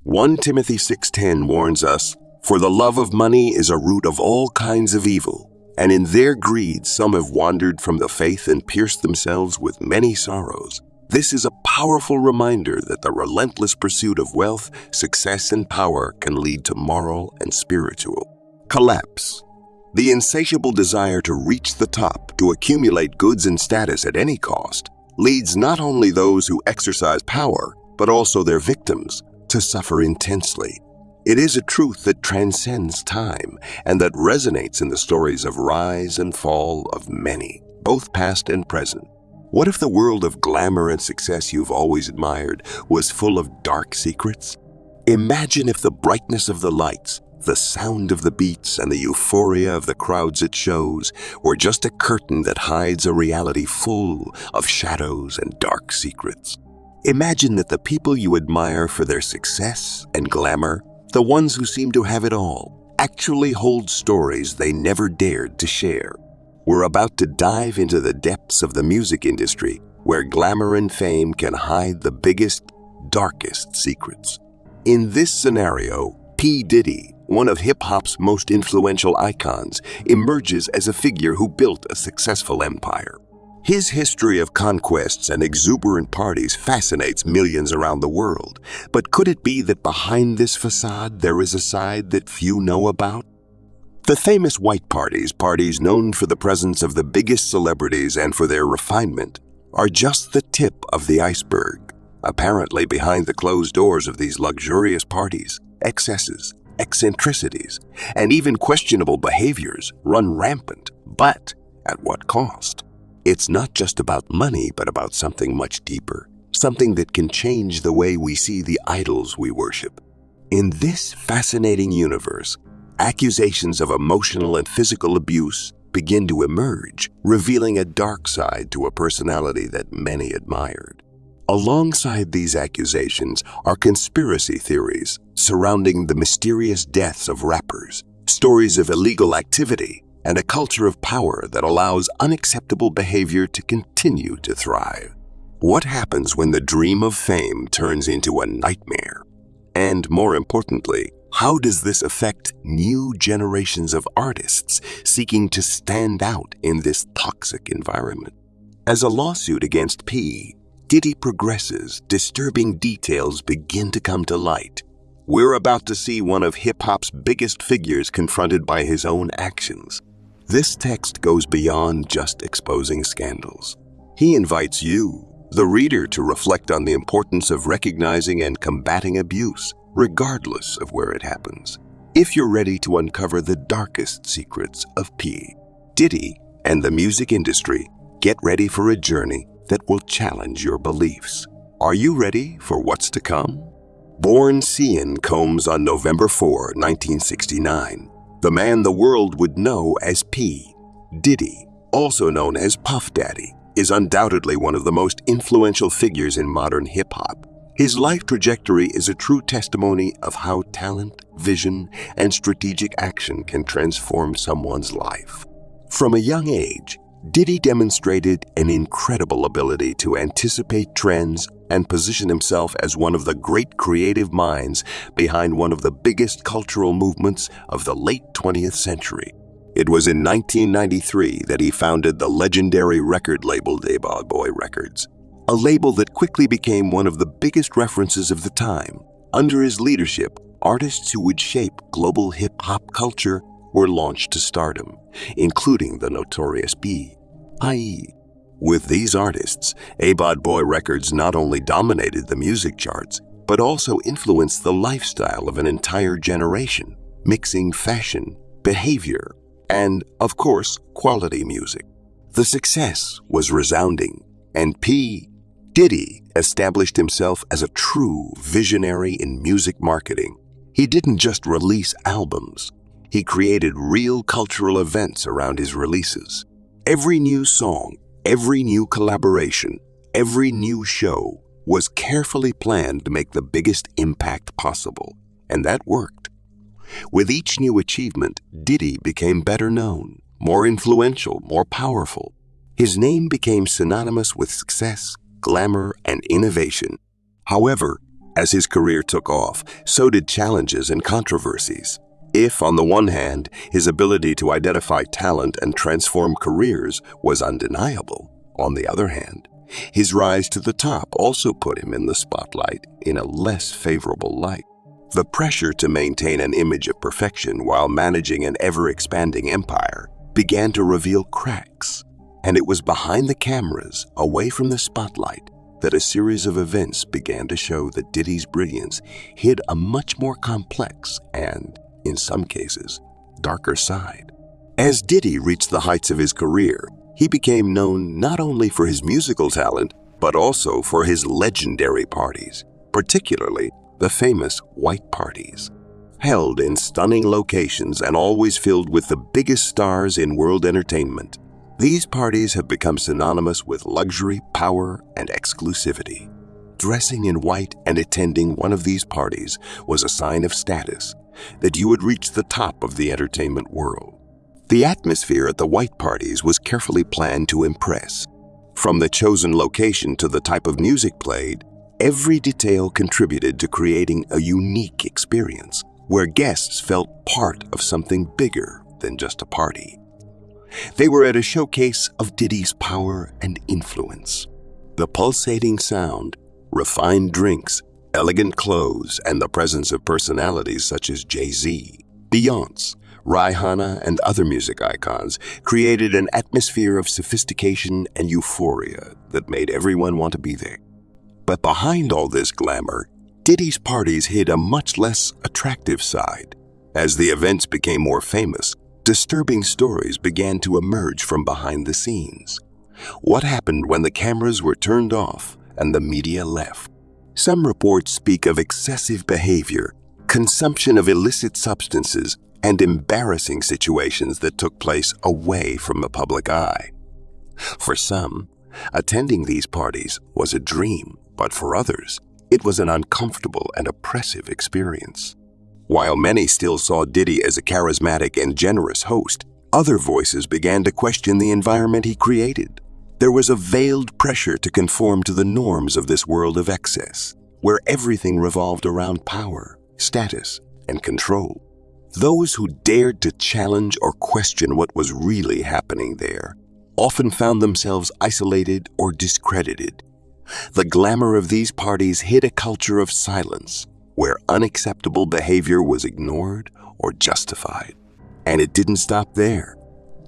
1 Timothy 6:10 warns us, "For the love of money is a root of all kinds of evil, and in their greed some have wandered from the faith and pierced themselves with many sorrows." This is a powerful reminder that the relentless pursuit of wealth, success, and power can lead to moral and spiritual collapse. The insatiable desire to reach the top, to accumulate goods and status at any cost, leads not only those who exercise power, but also their victims, to suffer intensely. It is a truth that transcends time and that resonates in the stories of rise and fall of many, both past and present. What if the world of glamour and success you've always admired was full of dark secrets? Imagine if the brightness of the lights, the sound of the beats, and the euphoria of the crowds at shows were just a curtain that hides a reality full of shadows and dark secrets. Imagine that the people you admire for their success and glamour, the ones who seem to have it all, actually hold stories they never dared to share. We're about to dive into the depths of the music industry, where glamour and fame can hide the biggest, darkest secrets. In this scenario, P Diddy, one of hip-hop's most influential icons, emerges as a figure who built a successful empire. His history of conquests and exuberant parties fascinates millions around the world. But could it be that behind this facade there is a side that few know about? The famous white parties known for the presence of the biggest celebrities and for their refinement, are just the tip of the iceberg. Apparently, behind the closed doors of these luxurious parties, excesses, eccentricities, and even questionable behaviors run rampant. But at what cost? It's not just about money, but about something much deeper, something that can change the way we see the idols we worship. In this fascinating universe, accusations of emotional and physical abuse begin to emerge, revealing a dark side to a personality that many admired. Alongside these accusations are conspiracy theories surrounding the mysterious deaths of rappers, stories of illegal activity, and a culture of power that allows unacceptable behavior to continue to thrive. What happens when the dream of fame turns into a nightmare? And more importantly, how does this affect new generations of artists seeking to stand out in this toxic environment? As a lawsuit against P Diddy progresses, disturbing details begin to come to light. We're about to see one of hip-hop's biggest figures confronted by his own actions. This text goes beyond just exposing scandals. He invites you, the reader, to reflect on the importance of recognizing and combating abuse, regardless of where it happens. If you're ready to uncover the darkest secrets of P Diddy and the music industry, get ready for a journey that will challenge your beliefs. Are you ready for what's to come? Born Sean Combs on November 4, 1969, the man the world would know as P Diddy, also known as Puff Daddy, is undoubtedly one of the most influential figures in modern hip-hop. His life trajectory is a true testimony of how talent, vision, and strategic action can transform someone's life. From a young age, Diddy demonstrated an incredible ability to anticipate trends and position himself as one of the great creative minds behind one of the biggest cultural movements of the late 20th century. It was in 1993 that he founded the legendary record label A-Bad Boy Records, a label that quickly became one of the biggest references of the time. Under his leadership, artists who would shape global hip-hop culture were launched to stardom, including the notorious B.I.E. With these artists, A-Bad Boy Records not only dominated the music charts, but also influenced the lifestyle of an entire generation, mixing fashion, behavior, and, of course, quality music. The success was resounding, and P Diddy established himself as a true visionary in music marketing. He didn't just release albums. He created real cultural events around his releases. Every new song, every new collaboration, every new show was carefully planned to make the biggest impact possible, and that worked. With each new achievement, Diddy became better known, more influential, more powerful. His name became synonymous with success, glamour, and innovation. However, As his career took off, so did challenges and controversies. If, on the one hand, his ability to identify talent and transform careers was undeniable, on the other hand, his rise to the top also put him in the spotlight in a less favorable light. The pressure to maintain an image of perfection while managing an ever-expanding empire began to reveal cracks, and it was behind the cameras, away from the spotlight, that a series of events began to show that Diddy's brilliance hid a much more complex and, in some cases, darker side. As Diddy reached the heights of his career, he became known not only for his musical talent, but also for his legendary parties, particularly the famous white parties. Held in stunning locations and always filled with the biggest stars in world entertainment, these parties have become synonymous with luxury, power, and exclusivity. Dressing in white and attending one of these parties was a sign of status, that you would reach the top of the entertainment world. The atmosphere at the white parties was carefully planned to impress. From the chosen location to the type of music played, every detail contributed to creating a unique experience, where guests felt part of something bigger than just a party. They were at a showcase of Diddy's power and influence. The pulsating sound, refined drinks, elegant clothes, and the presence of personalities such as Jay-Z, Beyoncé, Rihanna, and other music icons created an atmosphere of sophistication and euphoria that made everyone want to be there. But behind all this glamour, Diddy's parties hid a much less attractive side. As the events became more famous, disturbing stories began to emerge from behind the scenes. What happened when the cameras were turned off and the media left? Some reports speak of excessive behavior, consumption of illicit substances, and embarrassing situations that took place away from the public eye. For some, attending these parties was a dream, but for others, it was an uncomfortable and oppressive experience. While many still saw Diddy as a charismatic and generous host, other voices began to question the environment he created. There was a veiled pressure to conform to the norms of this world of excess, where everything revolved around power, status, and control. Those who dared to challenge or question what was really happening there often found themselves isolated or discredited. The glamour of these parties hid a culture of silence, where unacceptable behavior was ignored or justified. And it didn't stop there.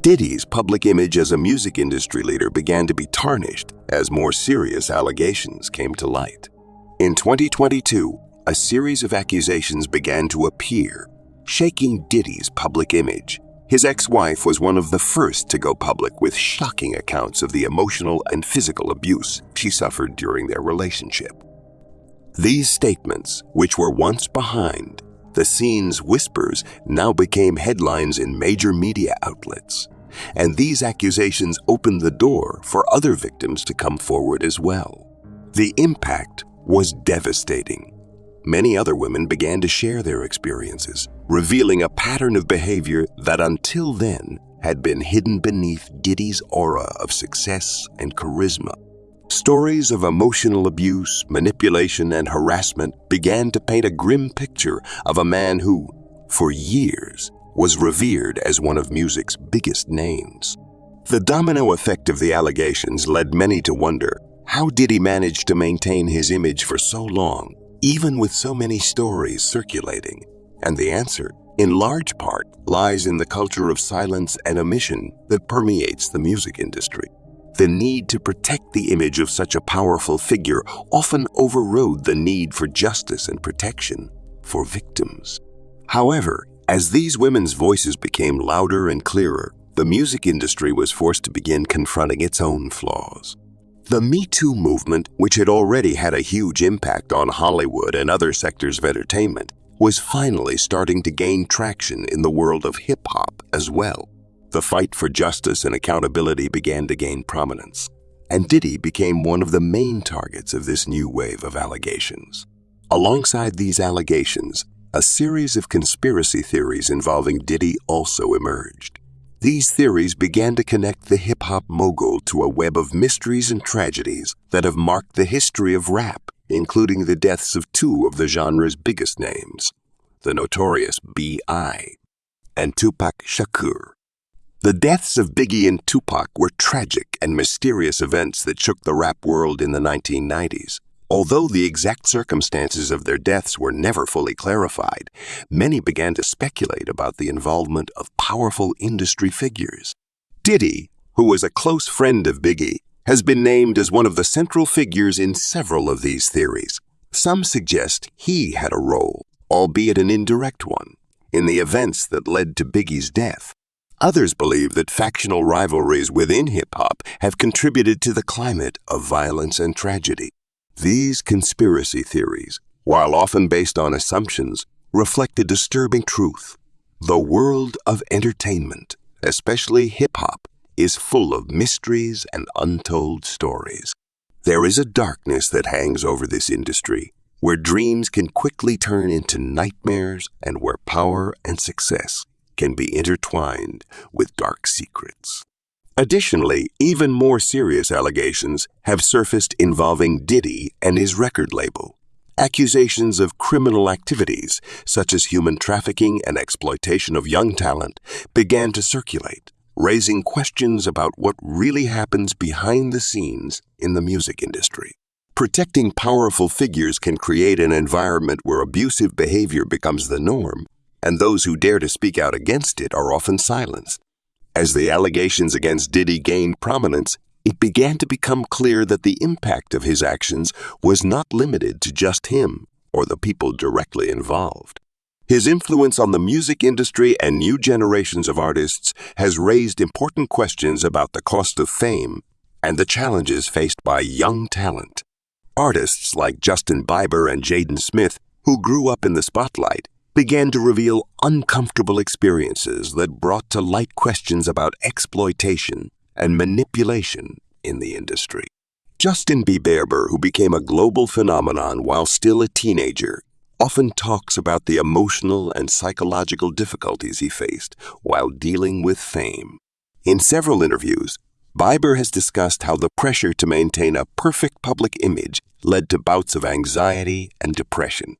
Diddy's public image as a music industry leader began to be tarnished as more serious allegations came to light. In 2022, a series of accusations began to appear, shaking Diddy's public image. His ex-wife was one of the first to go public with shocking accounts of the emotional and physical abuse she suffered during their relationship. These statements, which were once behind the scenes whispers, now became headlines in major media outlets. And these accusations opened the door for other victims to come forward as well. The impact was devastating. Many other women began to share their experiences, revealing a pattern of behavior that until then had been hidden beneath Diddy's aura of success and charisma. Stories of emotional abuse, manipulation, and harassment began to paint a grim picture of a man who, for years, was revered as one of music's biggest names. The domino effect of the allegations led many to wonder, how did he manage to maintain his image for so long, even with so many stories circulating? And the answer, in large part, lies in the culture of silence and omission that permeates the music industry. The need to protect the image of such a powerful figure often overrode the need for justice and protection for victims. However, as these women's voices became louder and clearer, the music industry was forced to begin confronting its own flaws. The Me Too movement, which had already had a huge impact on Hollywood and other sectors of entertainment, was finally starting to gain traction in the world of hip-hop as well. The fight for justice and accountability began to gain prominence, and Diddy became one of the main targets of this new wave of allegations. Alongside these allegations, a series of conspiracy theories involving Diddy also emerged. These theories began to connect the hip-hop mogul to a web of mysteries and tragedies that have marked the history of rap including the deaths of two of the genre's biggest names, the notorious B.I. and Tupac Shakur. The deaths of Biggie and Tupac were tragic and mysterious events that shook the rap world in the 1990s. Although the exact circumstances of their deaths were never fully clarified, many began to speculate about the involvement of powerful industry figures. Diddy, who was a close friend of Biggie, has been named as one of the central figures in several of these theories. Some suggest he had a role, albeit an indirect one, in the events that led to Biggie's death. Others believe that factional rivalries within hip-hop have contributed to the climate of violence and tragedy. These conspiracy theories, while often based on assumptions, reflect a disturbing truth. The world of entertainment, especially hip-hop, is full of mysteries and untold stories. There is a darkness that hangs over this industry, where dreams can quickly turn into nightmares and where power and success can be intertwined with dark secrets. Additionally, even more serious allegations have surfaced involving Diddy and his record label. Accusations of criminal activities, such as human trafficking and exploitation of young talent, began to circulate, raising questions about what really happens behind the scenes in the music industry. Protecting powerful figures can create an environment where abusive behavior becomes the norm, and those who dare to speak out against it are often silenced. As the allegations against Diddy gained prominence, it began to become clear that the impact of his actions was not limited to just him or the people directly involved. His influence on the music industry and new generations of artists has raised important questions about the cost of fame and the challenges faced by young talent. Artists like Justin Bieber and Jaden Smith, who grew up in the spotlight, began to reveal uncomfortable experiences that brought to light questions about exploitation and manipulation in the industry. Justin Bieber, who became a global phenomenon while still a teenager, often talks about the emotional and psychological difficulties he faced while dealing with fame. In several interviews, Bieber has discussed how the pressure to maintain a perfect public image led to bouts of anxiety and depression.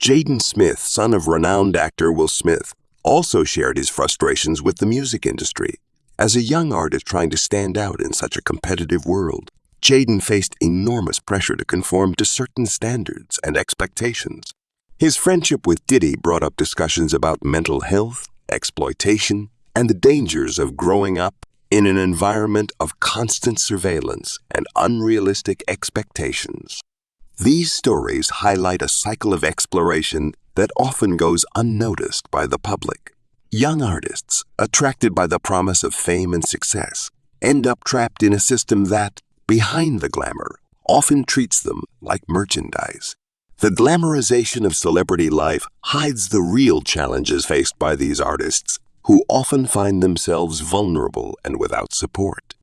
Jaden Smith, son of renowned actor Will Smith, also shared his frustrations with the music industry. As a young artist trying to stand out in such a competitive world, Jaden faced enormous pressure to conform to certain standards and expectations. His friendship with Diddy brought up discussions about mental health, exploitation, and the dangers of growing up in an environment of constant surveillance and unrealistic expectations. These stories highlight a cycle of exploration that often goes unnoticed by the public. Young artists, attracted by the promise of fame and success, end up trapped in a system that, behind the glamour, often treats them like merchandise. The glamorization of celebrity life hides the real challenges faced by these artists, who often find themselves vulnerable and without support.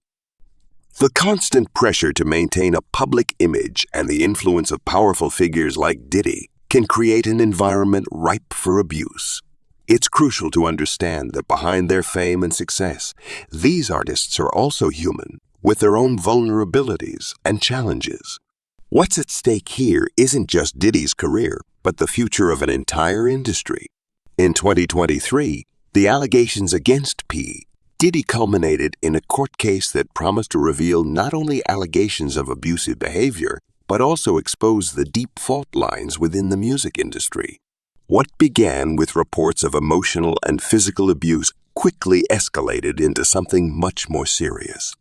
The constant pressure to maintain a public image and the influence of powerful figures like Diddy can create an environment ripe for abuse. It's crucial to understand that behind their fame and success, these artists are also human, with their own vulnerabilities and challenges. What's at stake here isn't just Diddy's career, but the future of an entire industry. In 2023, the allegations against P Diddy culminated in a court case that promised to reveal not only allegations of abusive behavior, but also expose the deep fault lines within the music industry. What began with reports of emotional and physical abuse quickly escalated into something much more serious.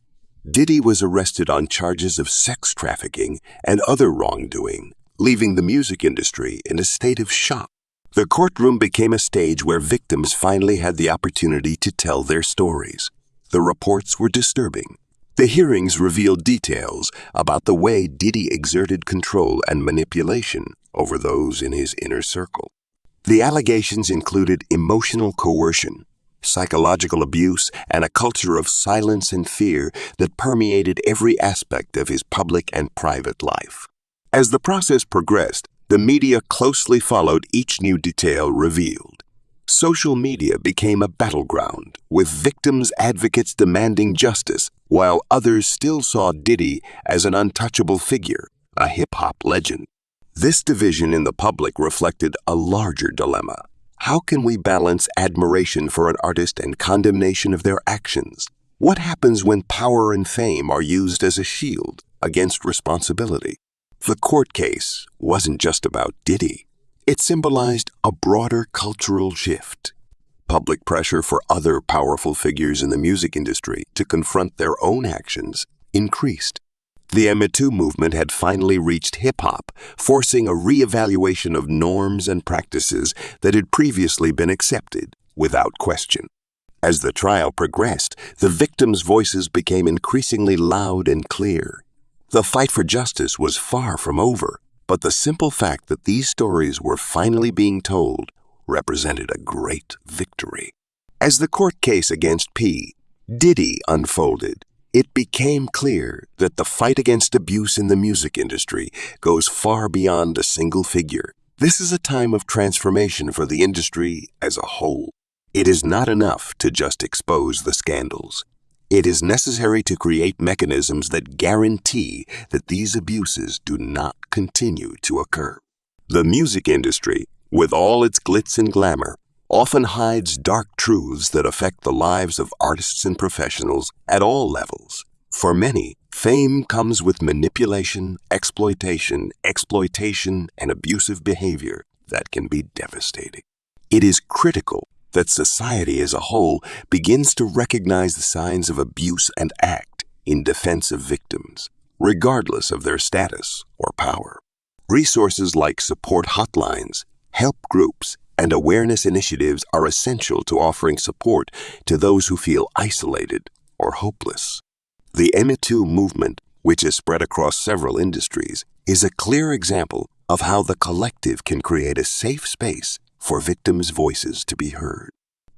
Diddy was arrested on charges of sex trafficking and other wrongdoing, leaving the music industry in a state of shock. The courtroom became a stage where victims finally had the opportunity to tell their stories. The reports were disturbing. The hearings revealed details about the way Diddy exerted control and manipulation over those in his inner circle. The allegations included emotional coercion, psychological abuse, and a culture of silence and fear that permeated every aspect of his public and private life. As the process progressed, the media closely followed each new detail revealed. Social media became a battleground, with victims' advocates demanding justice, while others still saw Diddy as an untouchable figure, a hip-hop legend. This division in the public reflected a larger dilemma. How can we balance admiration for an artist and condemnation of their actions? What happens when power and fame are used as a shield against responsibility? The court case wasn't just about Diddy. It symbolized a broader cultural shift. Public pressure for other powerful figures in the music industry to confront their own actions increased. The Me Too movement had finally reached hip-hop, forcing a re-evaluation of norms and practices that had previously been accepted without question. As the trial progressed, the victims' voices became increasingly loud and clear. The fight for justice was far from over, but the simple fact that these stories were finally being told represented a great victory. As the court case against P Diddy unfolded, it became clear that the fight against abuse in the music industry goes far beyond a single figure. This is a time of transformation for the industry as a whole. It is not enough to just expose the scandals. It is necessary to create mechanisms that guarantee that these abuses do not continue to occur. The music industry, with all its glitz and glamour, often hides dark truths that affect the lives of artists and professionals at all levels. For many, fame comes with manipulation, exploitation, and abusive behavior that can be devastating. It is critical that society as a whole begins to recognize the signs of abuse and act in defense of victims, regardless of their status or power. Resources like support hotlines, help groups, and awareness initiatives are essential to offering support to those who feel isolated or hopeless. The Me Too movement, which has spread across several industries, is a clear example of how the collective can create a safe space for victims' voices to be heard.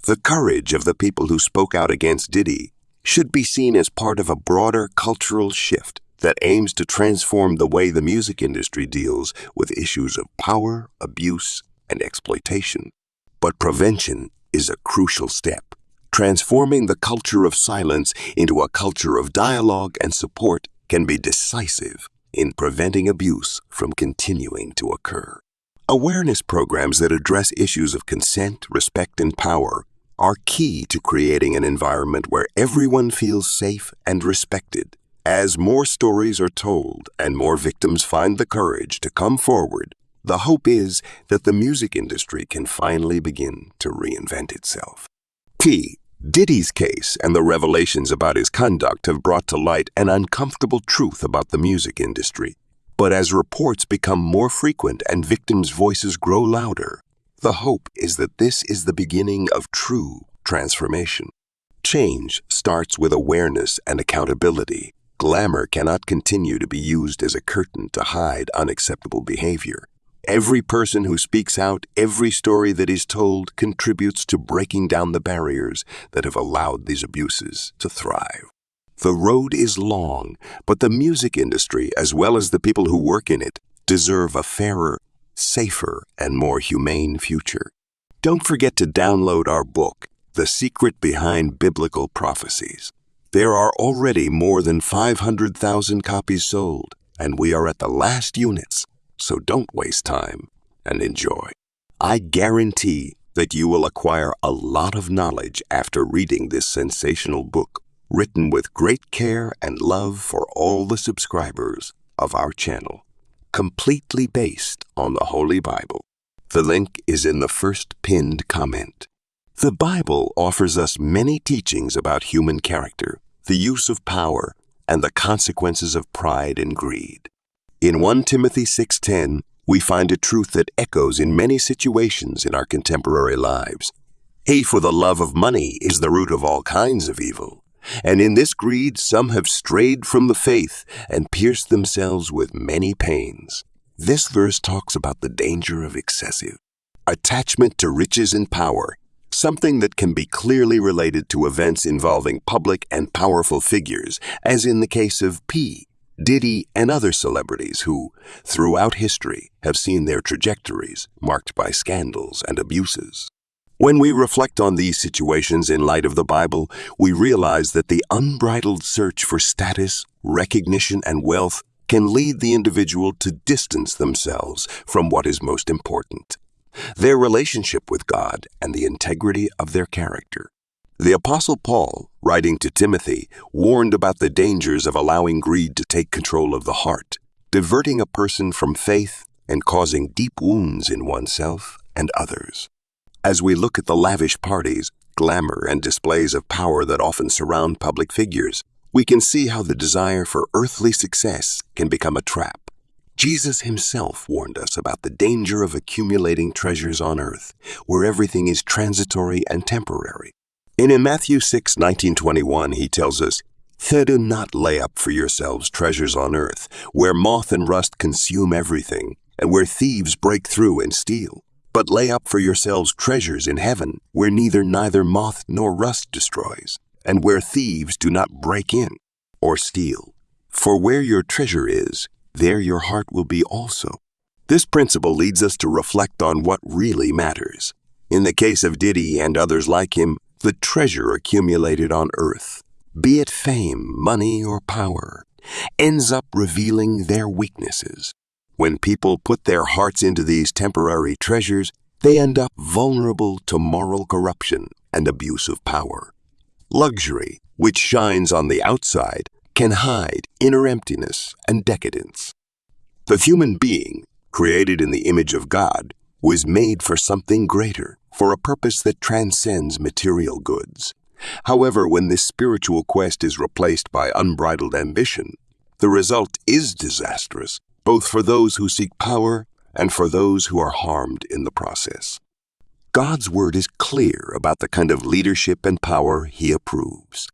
The courage of the people who spoke out against Diddy should be seen as part of a broader cultural shift that aims to transform the way the music industry deals with issues of power, abuse, and exploitation. But prevention is a crucial step. Transforming the culture of silence into a culture of dialogue and support can be decisive in preventing abuse from continuing to occur. Awareness programs that address issues of consent, respect, and power are key to creating an environment where everyone feels safe and respected. As more stories are told and more victims find the courage to come forward, the hope is that the music industry can finally begin to reinvent itself. P Diddy's case and the revelations about his conduct have brought to light an uncomfortable truth about the music industry. But as reports become more frequent and victims' voices grow louder, the hope is that this is the beginning of true transformation. Change starts with awareness and accountability. Glamour cannot continue to be used as a curtain to hide unacceptable behavior. Every person who speaks out, every story that is told, contributes to breaking down the barriers that have allowed these abuses to thrive. The road is long, but the music industry, as well as the people who work in it, deserve a fairer, safer, and more humane future. Don't forget to download our book, The Secret Behind Biblical Prophecies. There are already more than 500,000 copies sold, and we are at the last units. So don't waste time and enjoy. I guarantee that you will acquire a lot of knowledge after reading this sensational book, written with great care and love for all the subscribers of our channel, completely based on the Holy Bible. The link is in the first pinned comment. The Bible offers us many teachings about human character, the use of power, and the consequences of pride and greed. In 1 Timothy 6:10, we find a truth that echoes in many situations in our contemporary lives. For the love of money is the root of all kinds of evil, and in this greed some have strayed from the faith and pierced themselves with many pains. This verse talks about the danger of excessive attachment to riches and power, something that can be clearly related to events involving public and powerful figures, as in the case of P Diddy and other celebrities who, throughout history, have seen their trajectories marked by scandals and abuses. When we reflect on these situations in light of the Bible, we realize that the unbridled search for status, recognition, and wealth can lead the individual to distance themselves from what is most important, their relationship with God and the integrity of their character. The Apostle Paul, writing to Timothy, warned about the dangers of allowing greed to take control of the heart, diverting a person from faith and causing deep wounds in oneself and others. As we look at the lavish parties, glamour, and displays of power that often surround public figures, we can see how the desire for earthly success can become a trap. Jesus himself warned us about the danger of accumulating treasures on earth, where everything is transitory and temporary. In Matthew 6:19-21, he tells us, "Do not lay up for yourselves treasures on earth, where moth and rust consume everything, and where thieves break through and steal. But lay up for yourselves treasures in heaven, where neither moth nor rust destroys, and where thieves do not break in or steal. For where your treasure is, there your heart will be also." This principle leads us to reflect on what really matters. In the case of Diddy and others like him, the treasure accumulated on earth, be it fame, money, or power, ends up revealing their weaknesses. When people put their hearts into these temporary treasures, they end up vulnerable to moral corruption and abuse of power. Luxury, which shines on the outside, can hide inner emptiness and decadence. The human being, created in the image of God, was made for something greater, for a purpose that transcends material goods. However, when this spiritual quest is replaced by unbridled ambition, the result is disastrous, both for those who seek power and for those who are harmed in the process. God's word is clear about the kind of leadership and power he approves.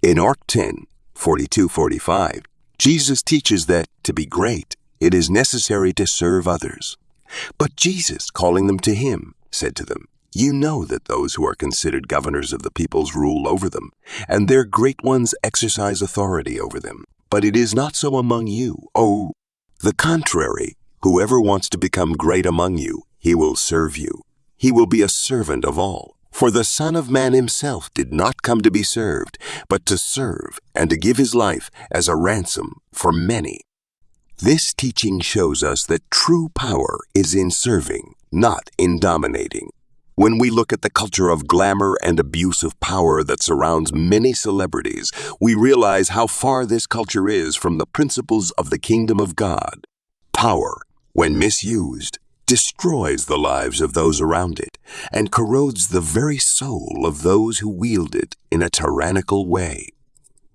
In Mark 10:42-45, Jesus teaches that, to be great, it is necessary to serve others. But Jesus, calling them to him, said to them, "You know that those who are considered governors of the peoples rule over them, and their great ones exercise authority over them. But it is not so among you. The contrary, whoever wants to become great among you, he will serve you. He will be a servant of all. For the Son of Man himself did not come to be served, but to serve and to give his life as a ransom for many." This teaching shows us that true power is in serving, not in dominating. When we look at the culture of glamour and abuse of power that surrounds many celebrities, we realize how far this culture is from the principles of the kingdom of God. Power, when misused, destroys the lives of those around it and corrodes the very soul of those who wield it in a tyrannical way.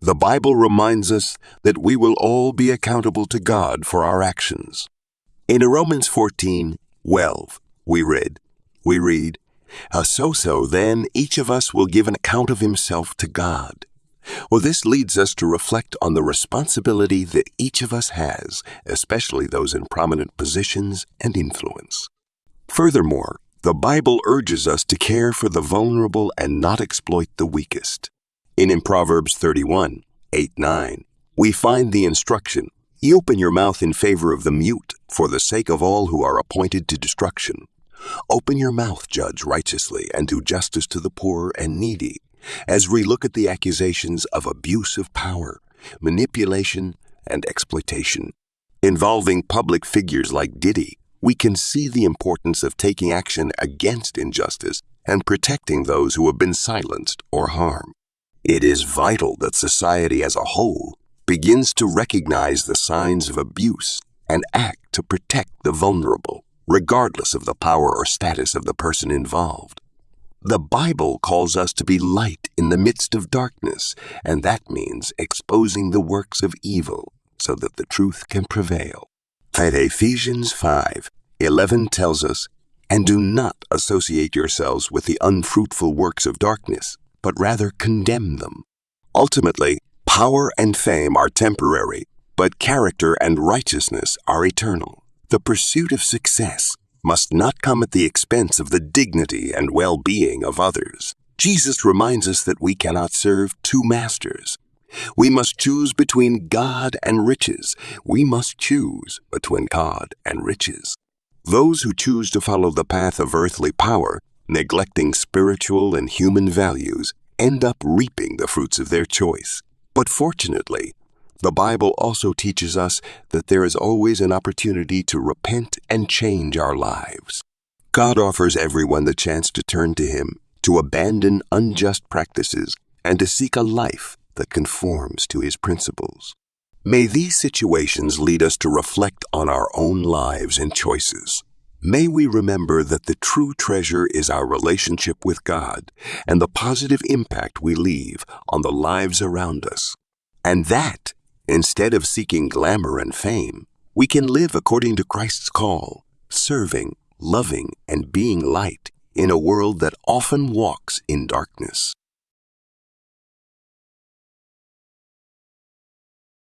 The Bible reminds us that we will all be accountable to God for our actions. In Romans 14:12, we read, "So then each of us will give an account of himself to God." Well, this leads us to reflect on the responsibility that each of us has, especially those in prominent positions and influence. Furthermore, the Bible urges us to care for the vulnerable and not exploit the weakest. In Proverbs 31:8-9, we find the instruction, "You open your mouth in favor of the mute, for the sake of all who are appointed to destruction. Open your mouth, judge righteously, and do justice to the poor and needy." As we look at the accusations of abuse of power, manipulation, and exploitation involving public figures like Diddy, we can see the importance of taking action against injustice and protecting those who have been silenced or harmed. It is vital that society as a whole begins to recognize the signs of abuse and act to protect the vulnerable, regardless of the power or status of the person involved. The Bible calls us to be light in the midst of darkness, and that means exposing the works of evil so that the truth can prevail. Ephesians 5:11 tells us, "And do not associate yourselves with the unfruitful works of darkness, but rather condemn them." Ultimately, power and fame are temporary, but character and righteousness are eternal. The pursuit of success must not come at the expense of the dignity and well-being of others. Jesus reminds us that we cannot serve two masters. We must choose between God and riches. We must choose between God and riches. Those who choose to follow the path of earthly power, neglecting spiritual and human values, end up reaping the fruits of their choice. But fortunately, The Bible also teaches us that there is always an opportunity to repent and change our lives. God offers everyone the chance to turn to Him, to abandon unjust practices, and to seek a life that conforms to His principles. May these situations lead us to reflect on our own lives and choices. May we remember that the true treasure is our relationship with God and the positive impact we leave on the lives around us. And that, instead of seeking glamour and fame, we can live according to Christ's call, serving, loving, and being light in a world that often walks in darkness.